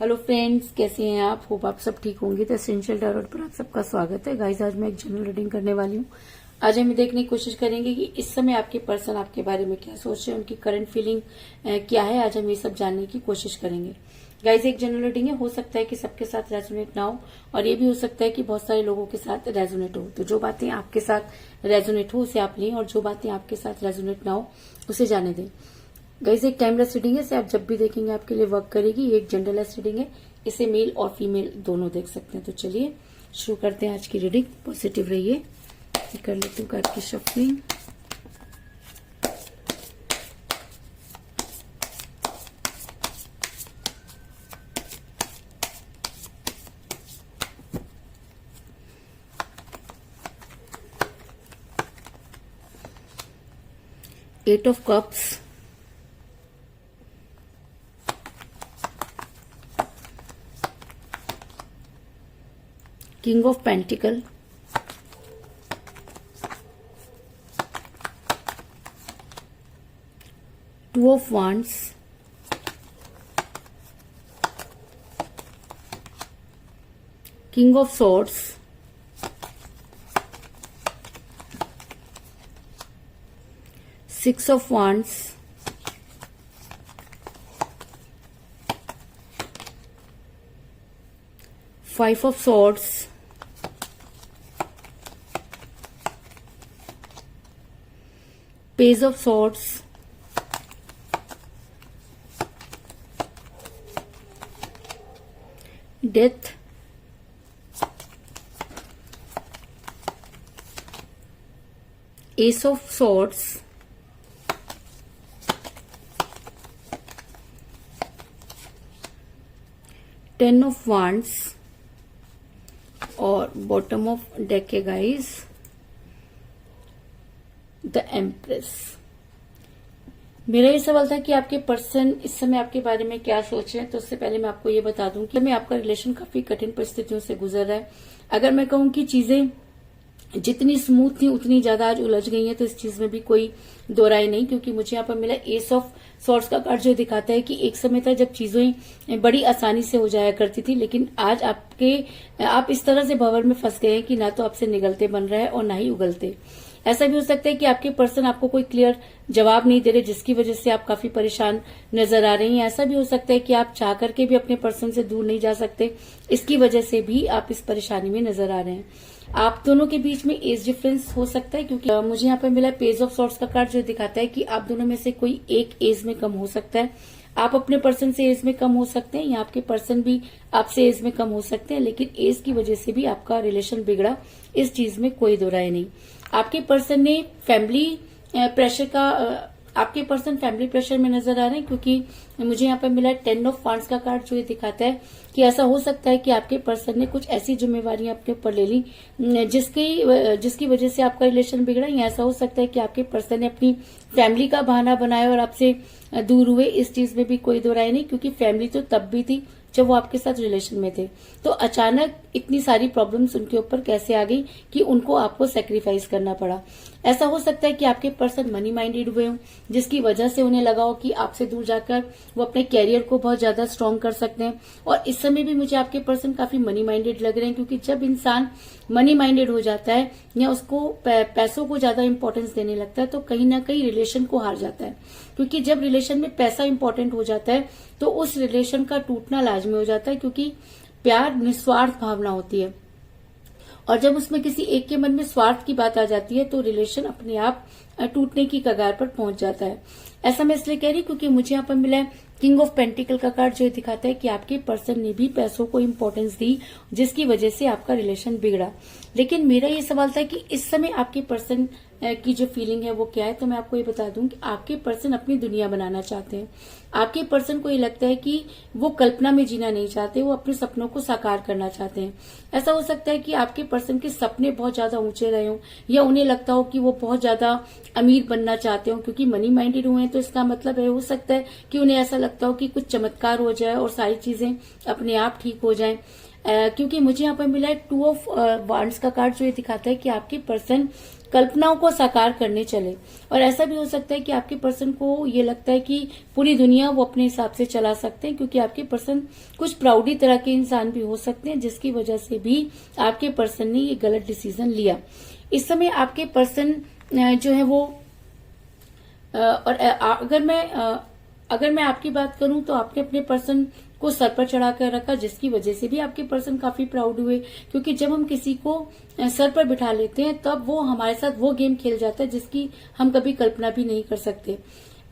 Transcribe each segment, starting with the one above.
Hello friends, कैसे हैं आप? होप आप सब ठीक होंगे। तो एसेंशियल टैरोट पर आप सबका स्वागत है। गाइस, आज मैं एक जनरल रीडिंग करने वाली हूँ। आज हम देखने की कोशिश करेंगे कि इस समय आपके पर्सन आपके बारे में क्या सोच रहे हैं, उनकी करंट फीलिंग क्या है। आज हम ये सब जानने की कोशिश करेंगे। गाइस, एक जनरल रीडिंग है, हो सकता है कि सबके साथ रेजोनेट ना हो, और ये भी हो सकता है कि बहुत सारे लोगों के साथ रेजोनेट हो। तो जो बातें आपके साथ रेजोनेट हो उसे आप लें, और जो बातें आपके साथ रेजोनेट ना हो उसे जाने दें। गाइस, एक टाइमलेस रीडिंग है, इसे आप जब भी देखेंगे आपके लिए वर्क करेगी। ये एक जेंडरलेस रीडिंग है, इसे मेल और फीमेल दोनों देख सकते हैं। तो चलिए शुरू करते हैं आज की रीडिंग। पॉजिटिव रहिए। कर लेती हूँ कार्ड की shuffling. Eight of cups, king of pentacle, two of wands, king of swords, six of wands, five of swords, page of swords, death, ace of swords, ten of wands, और bottom of deck है guys the empress. मेरा ये सवाल था कि आपके person इस समय आपके बारे में क्या सोच रहे हैं। तो उससे पहले मैं आपको ये बता दूं कि आपका रिलेशन काफी कठिन परिस्थितियों से गुजर रहा है। अगर मैं कहूं कि चीजें जितनी स्मूथ थी उतनी ज्यादा आज उलझ गई हैं, तो इस चीज में भी कोई दो राय नहीं। क्योंकि मुझे यहाँ पर मिला एस ऑफ सॉर्ड्स का कार्ड, जो दिखाता है कि एक समय था जब चीजें बड़ी आसानी से हो जाया करती थी, लेकिन आज आप इस तरह से भंवर में फंस गए हैं कि ना तो आपसे निगलते बन रहा है और ना ही उगलते। ऐसा भी हो सकता है कि आपके पर्सन आपको कोई क्लियर जवाब नहीं दे रहे, जिसकी वजह से आप काफी परेशान नजर आ रही हैं। ऐसा भी हो सकता है कि आप चाह करके भी अपने पर्सन से दूर नहीं जा सकते, इसकी वजह से भी आप इस परेशानी में नजर आ रहे हैं। आप दोनों के बीच में एज डिफरेंस हो सकता है, क्योंकि मुझे यहाँ पर मिला पेज ऑफ सॉर्ड्स का कार्ड, जो दिखाता है कि आप दोनों में से कोई एक एज में कम हो सकता है। आप अपने पर्सन से एज में कम हो सकते हैं, या आपके पर्सन भी आपसे एज में कम हो सकते हैं, लेकिन एज की वजह से भी आपका रिलेशन बिगड़ा, इस चीज में कोई दो राय नहीं। आपके पर्सन ने फैमिली प्रेशर का आपके पर्सन फैमिली प्रेशर में नजर आ रहे हैं, क्योंकि मुझे यहाँ पर मिला टेन ऑफ वांड्स का कार्ड, जो ये दिखाता है कि ऐसा हो सकता है कि आपके पर्सन ने कुछ ऐसी जिम्मेवारियां अपने ऊपर ले ली जिसकी वजह से आपका रिलेशन बिगड़ा, या ऐसा हो सकता है कि आपके पर्सन ने अपनी फैमिली का बहाना बनाया और आपसे दूर हुए। इस चीज में भी कोई दो राय नहीं, क्योंकि फैमिली तो तब भी थी जब वो आपके साथ रिलेशन में थे। तो अचानक इतनी सारी प्रॉब्लम्स उनके ऊपर कैसे आ गई कि उनको आपको सेक्रीफाइस करना पड़ा। ऐसा हो सकता है कि आपके पर्सन मनी माइंडेड हुए हों, जिसकी वजह से उन्हें लगा हो कि आपसे दूर जाकर वो अपने कैरियर को बहुत ज्यादा स्ट्रांग कर सकते हैं। और इस समय भी मुझे आपके पर्सन काफी मनी माइंडेड लग रहे हैं, क्योंकि जब इंसान मनी माइंडेड हो जाता है या उसको पैसों को ज्यादा इंपॉर्टेंस देने लगता है, तो कहीं ना कहीं रिलेशन को हार जाता है। क्योंकि जब रिलेशन में पैसा इंपॉर्टेंट हो जाता है तो उस रिलेशन का टूटना लाजमी हो जाता है, क्योंकि प्यार निस्वार्थ भावना होती है, और जब उसमें किसी एक के मन में स्वार्थ की बात आ जाती है तो रिलेशन अपने आप टूटने की कगार पर पहुंच जाता है। ऐसा मैं इसलिए कह रही हूँ क्योंकि मुझे यहाँ पर मिला है किंग ऑफ पेंटिकल का कार्ड, जो दिखाता है कि आपके पर्सन ने भी पैसों को इंपॉर्टेंस दी, जिसकी वजह से आपका रिलेशन बिगड़ा। लेकिन मेरा ये सवाल था कि इस समय आपके पर्सन की जो फीलिंग है वो क्या है। तो मैं आपको ये बता दूं कि आपके पर्सन अपनी दुनिया बनाना चाहते हैं। आपके पर्सन को ये लगता है कि वो कल्पना में जीना नहीं चाहते, वो अपने सपनों को साकार करना चाहते हैं। ऐसा हो सकता है कि आपके पर्सन के सपने बहुत ज्यादा ऊंचे रहे हों, या उन्हें लगता हो कि वो बहुत ज्यादा अमीर बनना चाहते हो, क्योंकि मनी माइंडेड हुए हैं। तो इसका मतलब है, हो सकता है कि उन्हें ऐसा लगता हो कि कुछ चमत्कार हो जाए और सारी चीजें अपने आप ठीक हो जाएं। क्योंकि मुझे यहाँ पर मिला है 2 ऑफ वांड्स का कार्ड, जो ये दिखाता है कि आपके पर्सन कल्पनाओं को साकार करने चले। और ऐसा भी हो सकता है कि आपके पर्सन को ये लगता है कि पूरी दुनिया वो अपने हिसाब से चला सकते हैं, क्योंकि आपके पर्सन कुछ प्राउडी तरह के इंसान भी हो सकते हैं, जिसकी वजह से भी आपके पर्सन ने ये गलत डिसीजन लिया। इस समय आपके पर्सन जो है वो और अगर मैं आपकी बात करूं तो आपने अपने पर्सन को सर पर चढ़ा कर रखा, जिसकी वजह से भी आपके पर्सन काफी प्राउड हुए, क्योंकि जब हम किसी को सर पर बिठा लेते हैं तब वो हमारे साथ वो गेम खेल जाता है जिसकी हम कभी कल्पना भी नहीं कर सकते।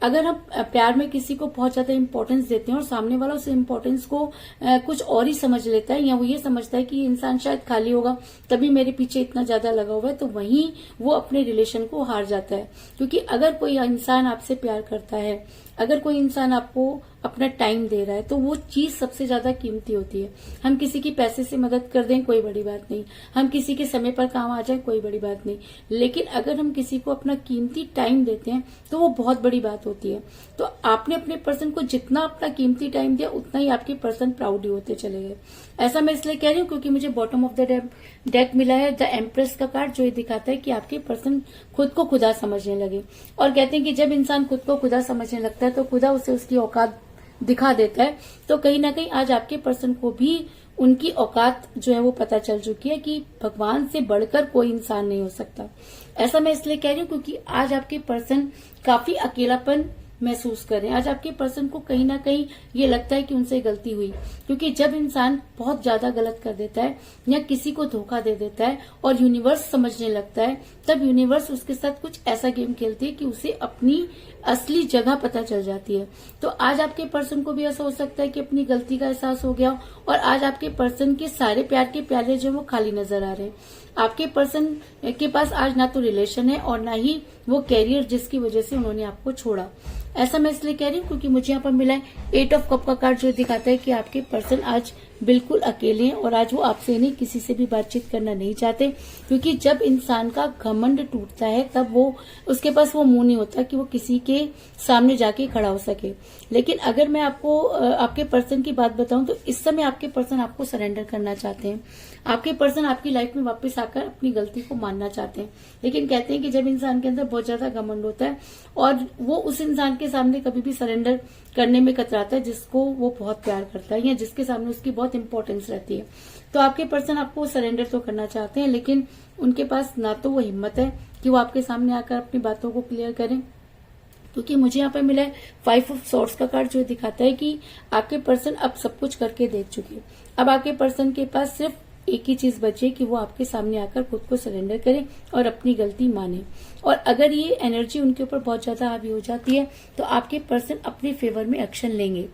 अगर हम प्यार में किसी को बहुत ज्यादा इंपॉर्टेंस देते हैं और सामने वाला उस इंपॉर्टेंस को कुछ और ही समझ लेता है, या वो ये समझता है कि ये इंसान शायद खाली होगा तभी मेरे पीछे इतना ज्यादा लगा हुआ है, तो वहीं वो अपने रिलेशन को हार जाता है। क्योंकि अगर कोई इंसान आपसे प्यार करता है, अगर कोई इंसान आपको अपना टाइम दे रहा है, तो वो चीज सबसे ज्यादा कीमती होती है। हम किसी की पैसे से मदद कर दें कोई बड़ी बात नहीं, हम किसी के समय पर काम आ जाए कोई बड़ी बात नहीं, लेकिन अगर हम किसी को अपना कीमती टाइम देते हैं तो वो बहुत बड़ी बात होती है। तो आपने अपने पर्सन को जितना अपना कीमती टाइम दिया उतना ही आपके पर्सन प्राउड होते चले गए। ऐसा मैं इसलिए कह रही हूँ क्योंकि मुझे बॉटम ऑफ द डेक मिला है द एम्प्रेस का कार्ड, जो ये दिखाता है कि आपके पर्सन खुद को खुदा समझने लगे। और कहते हैं कि जब इंसान खुद को खुदा समझने लगता है तो खुदा उसे उसकी औकात दिखा देता है। तो कहीं ना कहीं आज आपके पर्सन को भी उनकी औकात जो है वो पता चल चुकी है कि भगवान से बढ़कर कोई इंसान नहीं हो सकता। ऐसा मैं इसलिए कह रही हूँ क्योंकि आज आपके पर्सन काफी अकेलापन महसूस कर रहे हैं। आज आपके पर्सन को कहीं ना कहीं ये लगता है कि उनसे गलती हुई, क्योंकि जब इंसान बहुत ज्यादा गलत कर देता है या किसी को धोखा दे देता है और यूनिवर्स समझने लगता है, तब यूनिवर्स उसके साथ कुछ ऐसा गेम खेलती है कि उसे अपनी असली जगह पता चल जाती है। तो आज आपके पर्सन को भी ऐसा हो सकता है कि अपनी गलती का एहसास हो गया और आज आपके पर्सन के सारे प्यार के प्याले जो वो खाली नजर आ रहे हैं। आपके पर्सन के पास आज ना तो रिलेशन है और ना ही वो कैरियर, जिसकी वजह से उन्होंने आपको छोड़ा। ऐसा मैं इसलिए कह रही हूँ क्योंकि मुझे यहाँ पर मिला है 8 ऑफ कप का कार्ड, जो दिखाता है कि आपके पर्सन आज बिल्कुल अकेले हैं और आज वो आपसे नहीं किसी से भी बातचीत करना नहीं चाहते, क्योंकि जब इंसान का घमंड टूटता है तब वो उसके पास वो मुंह नहीं होता कि वो किसी के सामने जाके खड़ा हो सके। लेकिन अगर मैं आपको आपके पर्सन की बात बताऊं तो इस समय आपके पर्सन आपको सरेंडर करना चाहते हैं। आपके पर्सन आपकी लाइफ में वापस आकर अपनी गलती को मानना चाहते हैं, लेकिन कहते हैं कि जब इंसान के अंदर बहुत ज्यादा घमंड होता है और वो उस इंसान के सामने कभी भी सरेंडर करने में कतराता है जिसको वो बहुत प्यार करता है या जिसके सामने उसकी बहुत इंपॉर्टेंस रहती है, तो आपके पर्सन आपको सरेंडर तो करना चाहते हैं, लेकिन उनके पास ना तो वो हिम्मत है कि वो आपके सामने आकर अपनी बातों को क्लियर करें। क्योंकि मुझे यहाँ पे मिला है 5 ऑफ सॉर्ड्स का कार्ड, जो दिखाता है कि आपके पर्सन अब सब कुछ करके देख चुके। अब आपके पर्सन के पास सिर्फ एक ही चीज बचे कि वो आपके सामने आकर खुद को सरेंडर करें और अपनी गलती माने। और अगर ये एनर्जी उनके ऊपर बहुत ज्यादा हावी हो जाती है तो आपके पर्सन अपने फेवर में एक्शन लेंगे।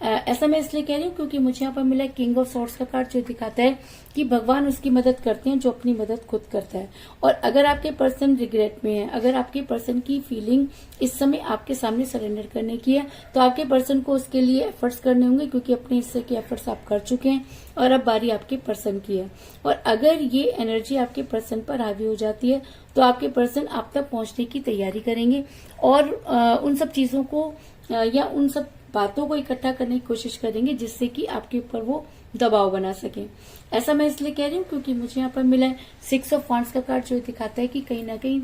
ऐसा मैं इसलिए कह रही हूँ क्योंकि मुझे यहाँ पर मिला किंग ऑफ सॉर्ड्स का कार्ड, जो दिखाता है कि भगवान उसकी मदद करते हैं जो अपनी मदद खुद करता है। और अगर आपके पर्सन रिग्रेट में है, अगर आपके पर्सन की फीलिंग इस समय आपके सामने सरेंडर करने की है, तो आपके पर्सन को उसके लिए एफर्ट्स करने होंगे, क्योंकि अपने हिस्से के एफर्ट्स आप कर चुके हैं और अब बारी आपके पर्सन की है। और अगर ये एनर्जी आपके पर्सन पर हावी हो जाती है तो आपके पर्सन आप तक पहुंचने की तैयारी करेंगे और उन सब चीजों को या उन सब बातों को इकट्ठा करने की कोशिश करेंगे जिससे कि आपके ऊपर वो दबाव बना सके। ऐसा मैं इसलिए कह रही हूँ क्योंकि मुझे यहाँ पर मिला है 6 ऑफ वांड्स का कार्ड, जो दिखाता है कि कहीं ना कहीं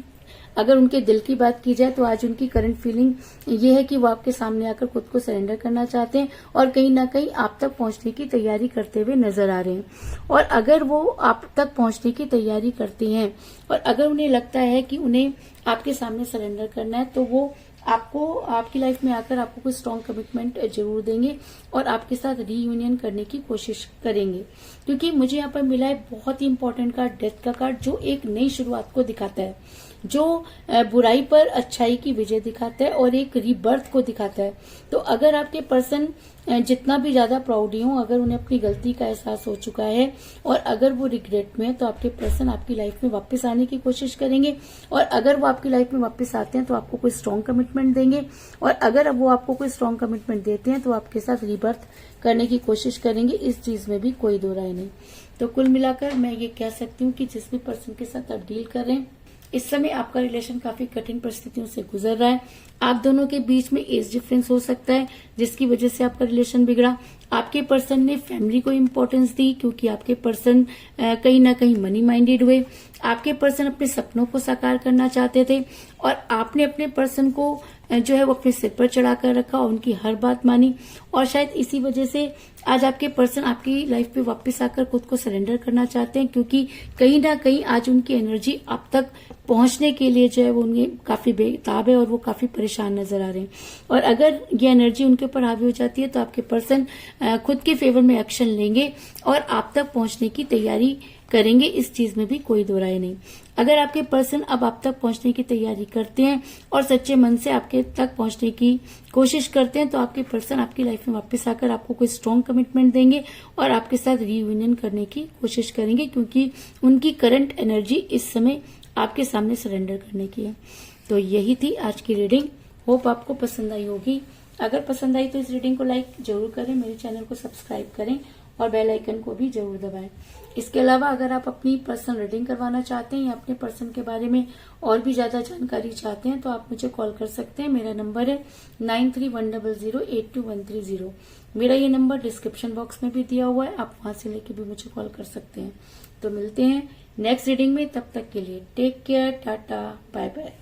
अगर उनके दिल की बात की जाए तो आज उनकी करंट फीलिंग ये है कि वो आपके सामने आकर खुद को सरेंडर करना चाहते हैं और कहीं ना कहीं आप तक पहुंचने की तैयारी करते हुए नजर आ रहे हैं। और अगर वो आप तक पहुंचने की तैयारी करते हैं और अगर उन्हें लगता है कि उन्हें आपके सामने सरेंडर करना है, तो वो आपको आपकी लाइफ में आकर आपको कोई स्ट्रॉन्ग कमिटमेंट जरूर देंगे और आपके साथ रीयूनियन करने की कोशिश करेंगे। क्योंकि मुझे यहाँ पर मिला है बहुत ही इंपॉर्टेंट कार्ड, डेथ का कार्ड, जो एक नई शुरुआत को दिखाता है, जो बुराई पर अच्छाई की विजय दिखाता है और एक रीबर्थ को दिखाता है। तो अगर आपके पर्सन जितना भी ज्यादा प्राउडी हो, अगर उन्हें अपनी गलती का एहसास हो चुका है और अगर वो रिग्रेट में है, तो आपके पर्सन आपकी लाइफ में वापस आने की कोशिश करेंगे। और अगर वो आपकी लाइफ में वापस आते हैं तो आपको कोई स्ट्रॉन्ग कमिटमेंट देंगे और अगर वो आपको कोई स्ट्रॉन्ग कमिटमेंट देते हैं तो आपके साथ रीबर्थ करने की कोशिश करेंगे। इस चीज में भी कोई दो राय नहीं। तो कुल मिलाकर मैं ये कह सकती हूँ कि जिस भी पर्सन के साथ आप डील कर रहे हैं इस समय आपका रिलेशन काफी कठिन परिस्थितियों से गुजर रहा है। आप दोनों के बीच में एज डिफरेंस हो सकता है, जिसकी वजह से आपका रिलेशन बिगड़ा। आपके पर्सन ने फैमिली को इम्पोर्टेंस दी, क्योंकि आपके पर्सन कहीं ना कहीं मनी माइंडेड हुए। आपके पर्सन अपने सपनों को साकार करना चाहते थे और आपने अपने पर्सन को जो है वो अपने सिर पर चढ़ाकर रखा और उनकी हर बात मानी। और शायद इसी वजह से आज आपके पर्सन आपकी लाइफ पे वापस आकर खुद को सरेंडर करना चाहते हैं, क्योंकि कहीं ना कहीं आज उनकी एनर्जी आप तक पहुंचने के लिए जो है वो उनके काफी बेताब है और वो काफी परेशान नजर आ रहे हैं। और अगर ये एनर्जी उनके ऊपर हावी हो जाती है तो आपके पर्सन खुद के फेवर में एक्शन लेंगे और आप तक पहुंचने की तैयारी करेंगे। इस चीज में भी कोई दो राय नहीं। अगर आपके पर्सन अब आप तक पहुंचने की तैयारी करते हैं और सच्चे मन से आपके तक पहुंचने की कोशिश करते हैं, तो आपके पर्सन आपकी लाइफ में वापस आकर आपको कोई स्ट्रॉन्ग कमिटमेंट देंगे और आपके साथ रीयूनियन करने की कोशिश करेंगे, क्योंकि उनकी करंट एनर्जी इस समय आपके सामने सरेंडर करने की है। तो यही थी आज की रीडिंग। होप आपको पसंद आई होगी। अगर पसंद आई तो इस रीडिंग को लाइक जरूर करें, मेरे चैनल को सब्सक्राइब करें और बेल आइकन को भी जरूर दबाएं। इसके अलावा अगर आप अपनी पर्सनल रीडिंग करवाना चाहते हैं या अपने पर्सन के बारे में और भी ज्यादा जानकारी चाहते हैं तो आप मुझे कॉल कर सकते हैं। मेरा नंबर है 9310082130। मेरा ये नंबर डिस्क्रिप्शन बॉक्स में भी दिया हुआ है, आप वहां से लेके भी मुझे कॉल कर सकते हैं। तो मिलते हैं नेक्स्ट रीडिंग में, तब तक के लिए take care, tata, bye bye.